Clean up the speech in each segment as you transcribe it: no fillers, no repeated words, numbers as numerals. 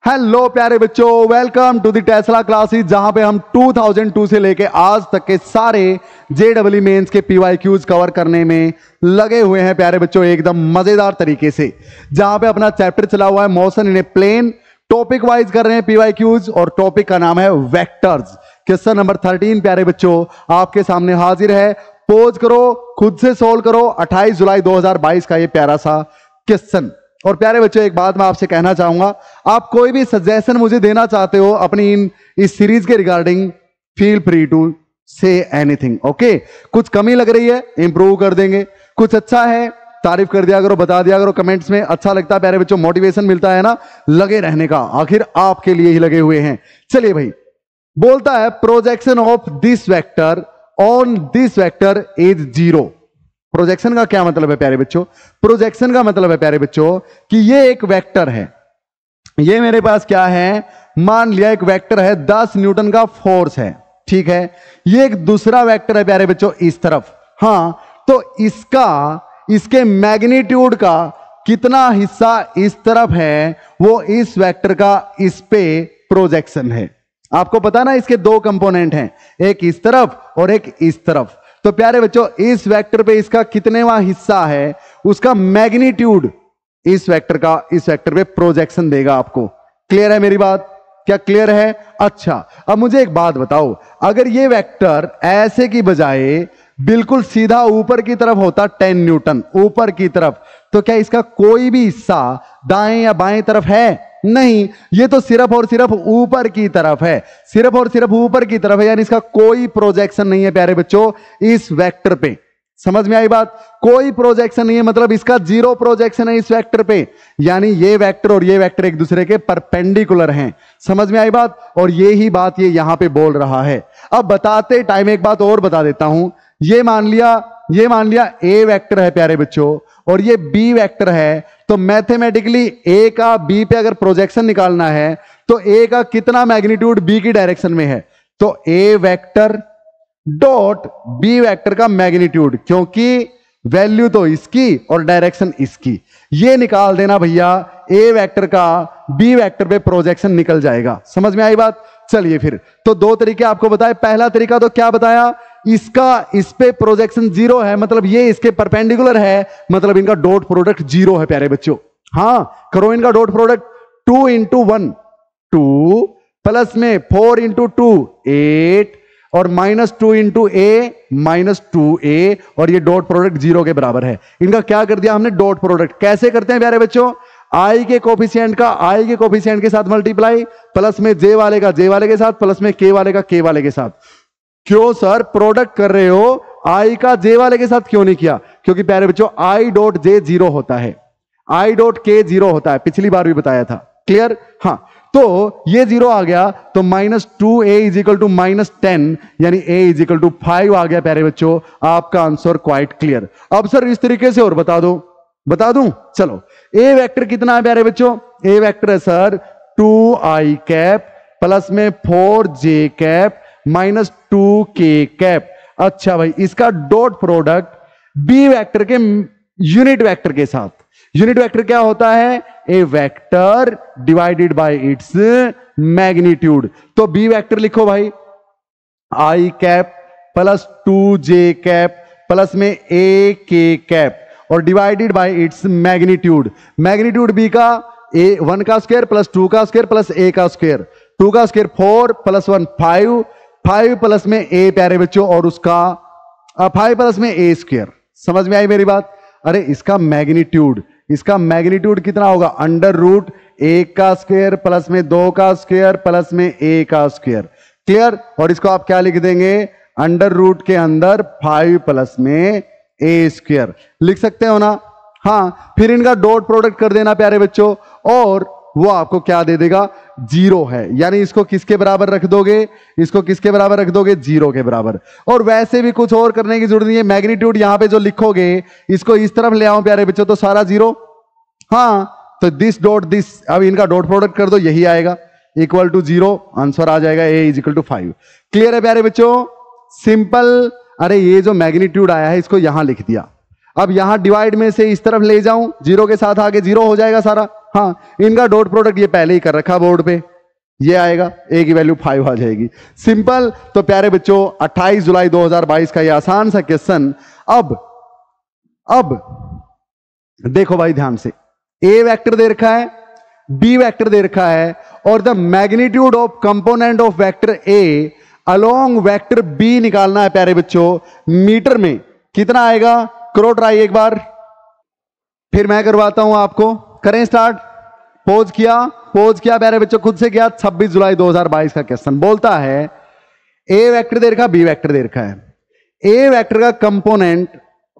Hello प्यारे बच्चों, welcome to the Tesla classes, जहां पे हम 2002 से लेके आज तक के सारे जेडब्ल्यू मेंस के पीवाईक्यूज कवर करने में लगे हुए हैं प्यारे बच्चों, एकदम मजेदार तरीके से। जहां पे अपना चैप्टर चला हुआ है motion in a plane, topic wise कर रहे हैं पीवाईक्यूज और टॉपिक का नाम है वेक्टर्स। क्वेश्चन नंबर 13 प्यारे बच्चों आपके सामने हाजिर है। पोज करो, खुद से सोल्व करो। 28 जुलाई 2022 का ये प्यारा सा क्वेश्चन। और प्यारे बच्चों एक बात मैं आपसे कहना चाहूंगा, आप कोई भी सजेशन मुझे देना चाहते हो अपनी इस सीरीज के regarding, feel free to say anything. Okay, कुछ कमी लग रही है इंप्रूव कर देंगे, कुछ अच्छा है तारीफ कर दिया करो, बता दिया करो कमेंट्स में। अच्छा लगता है प्यारे बच्चों, मोटिवेशन मिलता है ना लगे रहने का, आखिर आपके लिए ही लगे हुए हैं। चलिए भाई, बोलता है projection of this vector on this vector is 0। Projection का क्या मतलब है प्यारे बच्चों? प्रोजेक्शन का मतलब है प्यारे बच्चों कि ये एक वेक्टर है। ये मेरे पास क्या है, मान लिया एक वेक्टर है, 10 न्यूटन का फोर्स है, ठीक है। ये एक दूसरा वेक्टर है प्यारे बच्चों इस तरफ। हाँ, तो इसके मैग्नीट्यूड का कितना हिस्सा इस तरफ है, वो इस वेक्टर का इस पे प्रोजेक्शन है। आपको पता ना इसके दो कंपोनेंट हैं, एक इस तरफ और एक इस तरफ। तो प्यारे बच्चों इस वेक्टर पे इसका कितनेवा हिस्सा है, उसका मैग्नीट्यूड इस वेक्टर का इस वेक्टर पे प्रोजेक्शन देगा आपको। क्लियर है मेरी बात? क्या क्लियर है? अच्छा, अब मुझे एक बात बताओ, अगर ये वेक्टर ऐसे की बजाय बिल्कुल सीधा ऊपर की तरफ होता 10 न्यूटन ऊपर की तरफ, तो क्या इसका कोई भी हिस्सा दाएं या बाएं तरफ है? नहीं, ये तो सिर्फ और सिर्फ ऊपर की तरफ है, सिर्फ और सिर्फ ऊपर की तरफ है, यानी इसका कोई प्रोजेक्शन नहीं है प्यारे बच्चों इस वेक्टर पे। समझ में आई बात? कोई प्रोजेक्शन नहीं है, मतलब इसका 0 प्रोजेक्शन है इस वेक्टर पे, यानी ये वेक्टर और ये वेक्टर एक दूसरे के परपेंडिकुलर हैं। समझ में आई बात? और ये ही बात ये यहां पे बोल रहा है। अब बताते टाइम एक बात और बता देता हूं। ये मान लिया ए वेक्टर है प्यारे बच्चों और ये बी वेक्टर है, तो मैथमेटिकली ए का बी पे अगर प्रोजेक्शन निकालना है तो ए का कितना मैग्नीट्यूड बी की डायरेक्शन में है, तो ए वेक्टर डॉट बी वेक्टर का मैग्नीट्यूड, क्योंकि वैल्यू तो इसकी और डायरेक्शन इसकी, ये निकाल देना भैया, ए वेक्टर का बी वेक्टर पे प्रोजेक्शन निकल जाएगा। समझ में आई बात? चलिए फिर, तो दो तरीके आपको बताए। पहला तरीका तो क्या बताया, इसका इस पे प्रोजेक्शन 0 है, मतलब ये इसके परपेंडिकुलर है, मतलब इनका डॉट प्रोडक्ट 0 है प्यारे बच्चों। हां, करो इनका डॉट प्रोडक्ट। 2 × 1 2 प्लस में 4 × 2 8 और -2 × a -2a, और ये डॉट प्रोडक्ट 0 के बराबर है। इनका क्या कर दिया हमने, डॉट प्रोडक्ट। कैसे करते हैं प्यारे बच्चों, आई के कोफिशिएंट का आई के कोफिशिएंट के साथ मल्टीप्लाई, प्लस में जे वाले का जे वाले के साथ, प्लस में के वाले का के वाले के साथ। क्यों सर प्रोडक्ट कर रहे हो, आई का जे वाले के साथ क्यों नहीं किया? क्योंकि प्यारे बच्चों आई डॉट जे 0 होता है, आई डॉट के 0 होता है, पिछली बार भी बताया था। क्लियर? हाँ, तो ये 0 आ गया, तो -2a = -10, यानी a = 5 आ गया प्यारे बच्चों। आपका आंसर क्वाइट क्लियर। अब सर इस तरीके से और बता दूं। चलो, ए वेक्टर कितना है प्यारे बच्चों? ए वेक्टर है सर 2i कैप प्लस में 4j कैप -2k कैप। अच्छा भाई, इसका डॉट प्रोडक्ट बी वेक्टर के यूनिट वेक्टर के साथ। यूनिट वेक्टर क्या होता है, a vector divided by its magnitude. तो बी वेक्टर लिखो भाई, i cap plus 2j cap plus में a k कैप और divided by its magnitude. Magnitude b का 1 का स्क्वायर प्लस 2 का स्क्वायर प्लस a का स्क्वायर, 2 का स्क्वायर 4 प्लस 1 5 5 प्लस में a प्यारे बच्चों, और उसका 5 प्लस में a स्क्वायर। समझ में आई मेरी बात? अरे इसका मैग्नीट्यूड कितना होगा, √1 का स्क्वायर प्लस में 2 का स्क्वायर प्लस में a का स्क्वायर। क्लियर? और इसको आप क्या लिख देंगे, √ के अंदर 5 प्लस में a स्क्वायर लिख सकते हो ना? हाँ, फिर इनका डॉट प्रोडक्ट कर देना प्यारे बच्चों, और वो आपको क्या दे देगा, 0 है। यानी इसको किसके बराबर रख दोगे, 0 के बराबर। और वैसे भी कुछ और करने की जरूरत नहीं है, मैग्नीट्यूड यहां पे जो लिखोगे इसको इस तरफ ले आओ प्यारे बच्चों, तो सारा 0। हाँ, तो दिस डॉट दिस, अब इनका डॉट प्रोडक्ट कर दो, यही आएगा =0, आंसर आ जाएगा a = 5। क्लियर है प्यारे बच्चों? सिंपल। अरे ये जो मैग्नीट्यूड आया है इसको यहां लिख दिया, अब यहां डिवाइड में से इस तरफ ले जाऊं, 0 के साथ आगे 0 हो जाएगा सारा। हाँ, इनका डॉट प्रोडक्ट ये पहले ही कर रखा बोर्ड पे, ये आएगा, ए की वैल्यू 5 आ जाएगी, सिंपल। तो प्यारे बच्चों 28 जुलाई 2022 का ये आसान सा क्वेश्चन। अब देखो भाई ध्यान से, ए वेक्टर दे रखा है, बी वेक्टर दे रखा है, और the magnitude of component of vector a along vector b निकालना है प्यारे बच्चों। मीटर में कितना आएगा, करो ट्राई एक बार, फिर मैं करवाता हूं आपको। करें स्टार्ट। पोज किया प्यारे बच्चों, खुद से किया। 26 जुलाई 2022 का क्वेश्चन बोलता है ए वेक्टर दे रखा, बी वेक्टर दे रखा है, ए वेक्टर का कंपोनेंट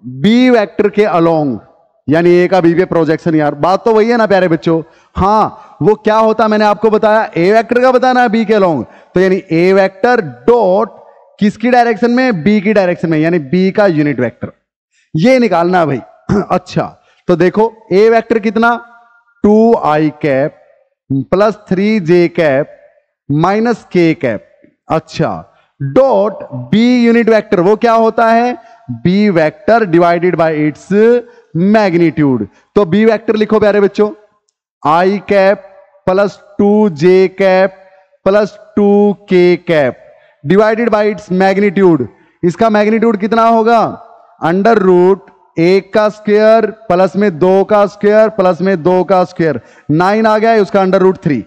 बी वेक्टर के अलोंग, यानी ए का बी पे प्रोजेक्शन। यार बात तो वही है ना प्यारे बच्चों। हाँ, वो क्या होता मैंने आपको बताया, ए वेक्टर का बताना है बी के अलोंग, तो यानी ए वेक्टर डॉट किसकी डायरेक्शन में, बी की डायरेक्शन में, यानी बी का यूनिट वेक्टर, ये निकालना है भाई। अच्छा, तो देखो ए वेक्टर कितना, 2i cap plus 3j cap minus k cap. अच्छा, डॉट बी यूनिट वेक्टर वो क्या होता है, b vector divided by its magnitude. तो बी वेक्टर लिखो प्यारे बच्चों, i cap plus 2j cap plus 2k cap divided by its magnitude. इसका मैग्नीट्यूड कितना होगा, अंडर रूट 1 का स्क्वायर प्लस में 2 का स्क्वायर प्लस में 2 का स्क्वायर, 9 आ गया है, उसका अंडर रूट 3।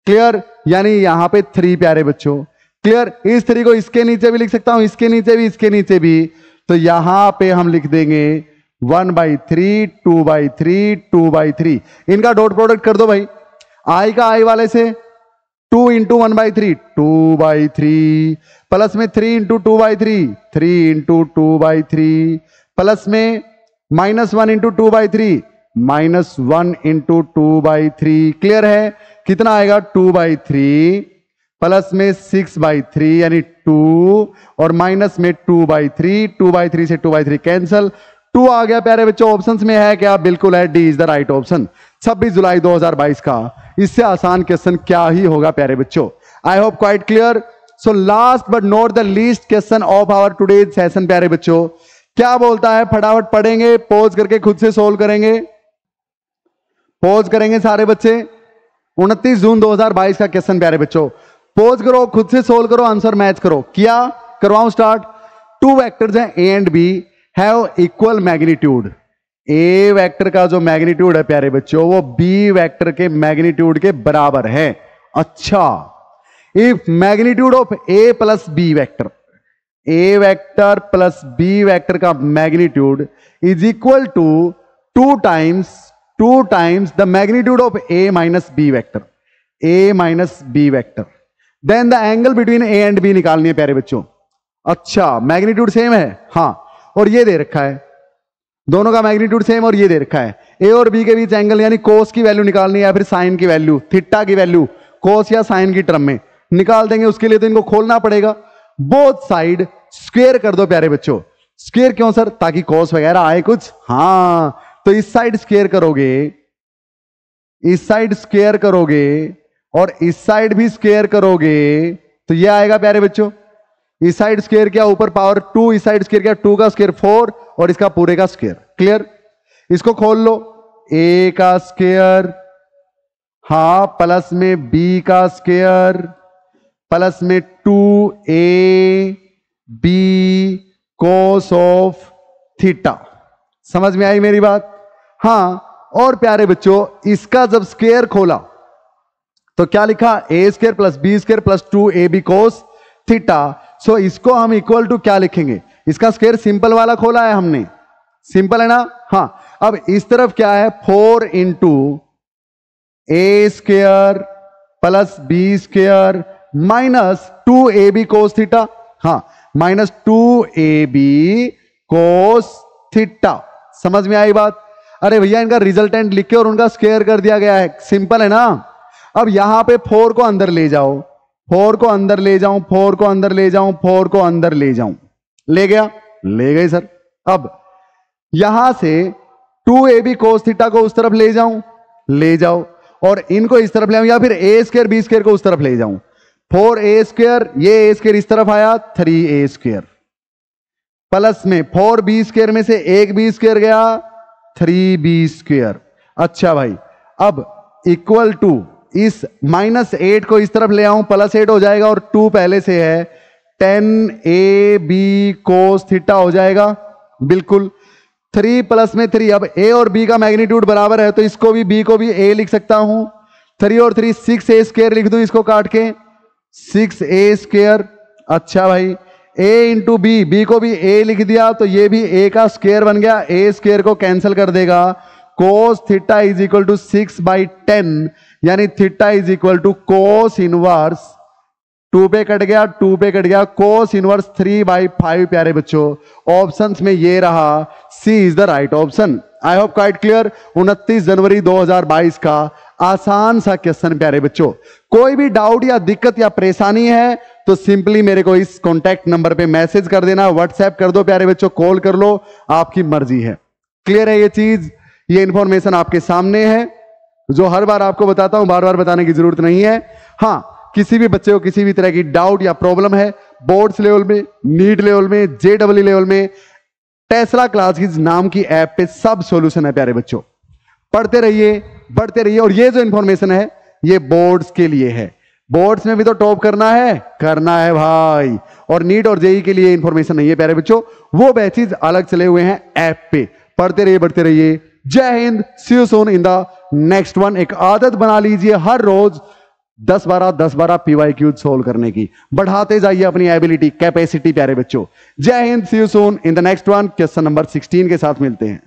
क्लियर, यानी यहां पे 3 प्यारे बच्चों। क्लियर, इस 3 को इसके नीचे भी लिख सकता हूं, इसके नीचे भी, इसके नीचे भी। तो यहां पे हम लिख देंगे 1/3, 2/3, 2/3। इनका डॉट प्रोडक्ट कर दो भाई, आई का आई वाले से 2 × 1/3, 2/3 प्लस में 3 × 2/3, 3 × 2/3 प्लस में -1 × 2/3, -1 × 2/3। क्लियर है, कितना आएगा 2/3 प्लस में 6/3 यानी 2 और माइनस में 2/3, 2/3 से 2/3 कैंसल, 2 आ गया प्यारे बच्चों। ऑप्शंस में है क्या, बिल्कुल है, D is the right option. 26 जुलाई 2022 का इससे आसान क्वेश्चन क्या ही होगा प्यारे बच्चों। I hope quite clear. So last but not the least question of our today's session प्यारे बच्चों, क्या बोलता है, फटाफट पढ़ेंगे, पॉज करके खुद से सोल्व करेंगे। पॉज करेंगे सारे बच्चे। 29 जून 2022 का क्वेश्चन प्यारे बच्चों, पॉज करो, खुद से सोल्व करो, आंसर मैच करो। किया, करवाऊं स्टार्ट। 2 वेक्टर्स हैं a and b, have equal magnitude. A vector का जो मैग्नीट्यूड है प्यारे बच्चों वो बी वेक्टर के मैग्नीट्यूड के बराबर है। अच्छा, if magnitude of a plus b vector, a vector plus b vector का magnitude is equal to 2 times the magnitude of a minus b vector, a minus b vector, then the angle between a and b निकालनी है प्यारे बच्चों। अच्छा, magnitude same है, हाँ, और ये दे रखा है, दोनों का मैग्नीट्यूड सेम और ये दे रखा है। ए और बी के बीच एंगल यानी कोस की वैल्यू निकालनी है या फिर साइन की वैल्यू, थीटा की वैल्यू कोस या साइन की टर्म में निकाल देंगे। उसके लिए तो इनको खोलना पड़ेगा। बोथ साइड स्क्वायर कर दो प्यारे बच्चों। स्क्वायर क्यों सर, ताकि कोस वगैरह आए कुछ, हाँ, तो इस साइड स्क्वायर करोगे, इस साइड स्क्वायर करोगे और इस साइड भी स्क्वायर करोगे तो ये आएगा प्यारे बच्चों। इस साइड स्क्वायर किया, ऊपर पावर 2, इस साइड स्क्वायर किया, 2 का स्क्वायर 4 और इसका पूरे का स्क्वायर। क्लियर, इसको खोल लो, ए का स्क्वायर, हाँ, प्लस में बी का स्क्वायर प्लस में 2ab cos ऑफ थीटा। समझ में आई मेरी बात? हाँ, और प्यारे बच्चों इसका जब स्क्वायर खोला तो क्या लिखा, a square plus b square plus 2ab cos theta. So इसको हम इक्वल टू क्या लिखेंगे, इसका स्क्वायर सिंपल वाला खोला है हमने, सिंपल है ना। हाँ, अब इस तरफ क्या है, 4 into a square plus b square minus 2ab cos theta, हाँ, माइनस 2ab cos थीटा। समझ में आई बात? अरे भैया इनका रिजल्टेंट लिख के और उनका स्क्वायर कर दिया गया है, सिंपल है ना। अब यहां पे 4 को अंदर ले जाओ, 4 को अंदर ले जाऊं, 4 को अंदर ले जाऊं, 4 को अंदर ले जाऊं, ले गया, ले गए सर। अब यहां से 2ab cos थीटा को उस तरफ ले जाऊं, ले जाओ, और इनको इस तरफ ले आऊं, या फिर ए स्क्वायर बी स्क्वायर को उस तरफ ले जाऊं। 4a स्क्वायर, ये ए स्क्वायर इस तरफ आया, 3a स्क्वायर प्लस में 4b स्क्वायर में से एक बी स्क्वायर गया, 3b स्क्वायर। अच्छा भाई, अब इक्वल टू, इस -8 को इस तरफ ले आऊं, +8 हो जाएगा और 2 पहले से है, 10ab cos थीटा हो जाएगा। बिल्कुल 3 प्लस में 3, अब a और b का मैग्नीट्यूड बराबर है तो इसको भी b को भी a लिख सकता हूं। 3 और 3 6a स्क्वायर लिख दूं इसको काट के, 6a स्क्वायर। अच्छा भाई, a इंटू b को भी a लिख दिया तो ये भी a का स्क्वायर बन गया, a स्क्वायर को कैंसिल कर देगा। cos theta is equal to 6/10, यानी theta is equal to cos inverse 2 पे कट गया, 2 पे कट गया, cos इनवर्स 3/5। प्यारे बच्चों, ऑप्शंस में ये रहा, c is the right option. I hope quite clear. 29 जनवरी 2022 का आसान सा क्वेश्चन प्यारे बच्चों। कोई भी डाउट या दिक्कत या परेशानी है तो सिंपली मेरे को इस कॉन्टैक्ट नंबर पे मैसेज कर देना, व्हाट्सएप कर दो प्यारे बच्चों, कॉल कर लो, आपकी मर्जी है। क्लियर है ये चीज, ये इंफॉर्मेशन आपके सामने है, जो हर बार आपको बताता हूं, बार बार बताने की जरूरत नहीं है। हाँ, किसी भी बच्चे को किसी भी तरह की डाउट या प्रॉब्लम है, बोर्ड्स लेवल में, नीट लेवल में, जेडब्ल्यू लेवल में, टेस्ला क्लासेस नाम की ऐप पे सब सॉल्यूशन है प्यारे बच्चों। पढ़ते रहिए, बढ़ते रहिए। और ये जो इंफॉर्मेशन है ये बोर्ड्स के लिए है, बोर्ड्स में भी तो टॉप करना है भाई। और नीट और जेई के लिए इंफॉर्मेशन नहीं है प्यारे बच्चों, वो बैचेज अलग चले हुए हैं ऐप पे। पढ़ते रहिए, बढ़ते रहिए। जय Hind, see you soon in the next one. एक आदत बना लीजिए हर रोज 10-12 PYQ सोल्व करने की, बढ़ाते जाइए अपनी एबिलिटी, कैपेसिटी प्यारे बच्चों। जय Hind, see you soon in the next one. Question number 16 के साथ मिलते हैं।